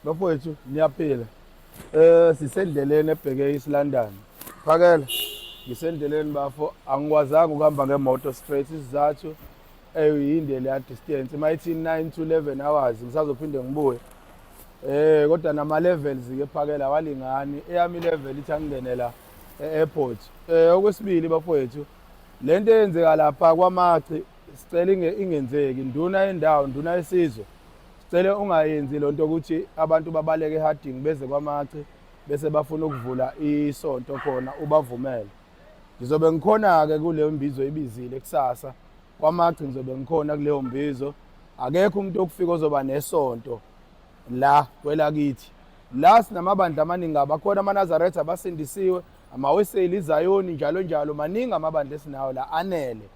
Bafowethu niyaphila. Sisendleleni ebheke East London. Phakela. Ngisendleleni bafo angikwazanga ukuhamba ngemoto straight isizathu yinde le distance mayithi 9 to 11 hours ngisazophinde ngibuye. Kodwa nama levels ke phakela walingani eyami level ithi angene la e-airport. Okwesibili bafowethu lento eyenzeka lapha kwaMachi sicela ingenzeki nduna yendawo nduna yesizwe. Sicela ungayenzi lonto ukuthi abantu babaleke eHarding beze kwaMachi bese bafuna ukuvula isonto khona ubavumele. Ngizobe ngikhona ke kuleyo mbizo ibizile kusasa kwaMachi ngizobe ngikhona kuleyo mbizo. Akekho umuntu okufika ozoba nesonto la kwelakithi. La sinamabandla amaningi abakhona amaNazaretha abasindisiwe, amaWeseli, iZayoni njalo njalo maningi amabandla esinawo la anele.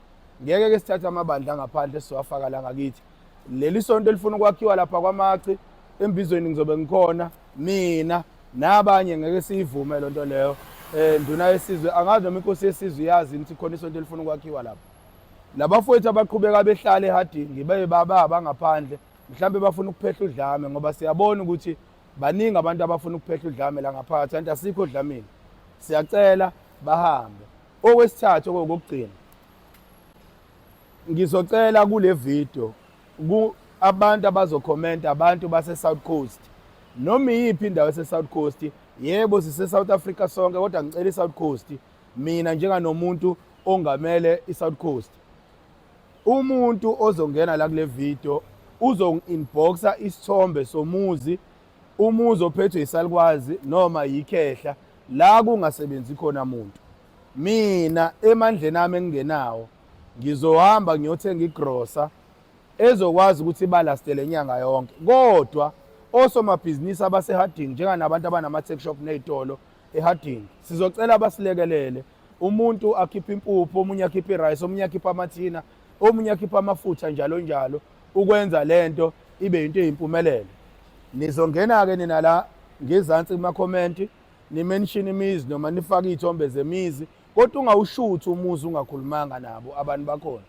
Ngeke ke sithathe amabandla ngaphandle siwafaka la ngakithi. Leli sonto elifuna ukwakhiwa lapha kwaMachi embizweni ngizobe ngikhona mina nabanye ngeke siyivume lonto leyo. Nduna yesizwe angazi noma inkosi yesizwe yazi ukuthi khona isonto elifuna ukwakhiwa lapha. Labafowethu abaqhubeka behlala eHarding baba ngaphandle mhlambe bafuna ukuphehla udlame ngoba siyabona ukuthi baningi abantu abafuna ukuphehla udlame la ngaphakathi kanti asikho udlamini. Siyacela bahambe. Okwesithathu okugcina ngizocela kule video abantu abazokhomenta abantu base South Coast noma yiphi indawo ese South Coast yebo sise South Africa sonke kodwa ngicela iSouth Coast mina njenganomuntu ongamele iSouth Coast umuntu ozongena la kule video uzongi-inboxa isithombe somuzi umuzi ophethwe yisalukwazi noma yikhehla la kungasebenzi khona umuntu mina emandleni ami engingenawo ngizohamba ngiyothenga igrosa ezokwazi ukuthi balastele inyanga yonke kodwa osomabhizinisi abaseHarding njenganabantu abanama-tech shop nezitolo eHarding sizocela basilekelele umuntu akhipha impuphu omunye akhipha irice omunye akhipha amathina omunye akhipha amafutha njalo njalo ukwenza lento ibe into eyimpumelelo. Nizongena ke nina la ngezansi kuma-comment ni-mention imizi noma nifake iy'thombe zemizi kodwa ungawushuthi umuzi ungakhulumanga nabo abantu bakhona.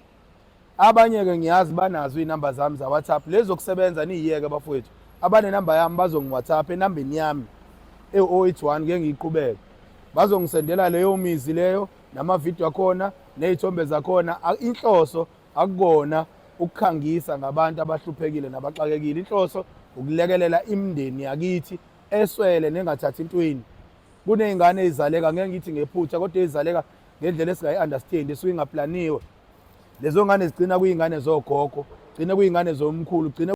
Abanye ke ngiyazi banazo iy'namba zami za-WhatsApp lezo kusebenza niyiyeke bafowethu abanenamba yami bazongi-WhatsApp enambeni yami e-081 ngeke ngiyiqhubeke bazongisendela leyo mizi leyo namavidiyo akhona ney'thombe zakhona. Inhloso akukona ukukhangisa ngabantu abahluphekile nabaxakekile. Inhloso ukulekelela imindeni yakithi eswele nengathathi intweni. Kuney'ngane ezizaleka ngeke ngithi ngephutha kodwa ezizaleka ngendlela esingayi-understand esuke ingaplaniwe. Lezo ngane zigcina kuyingane zogogo, gcine kuyingane zomkhulu, gcine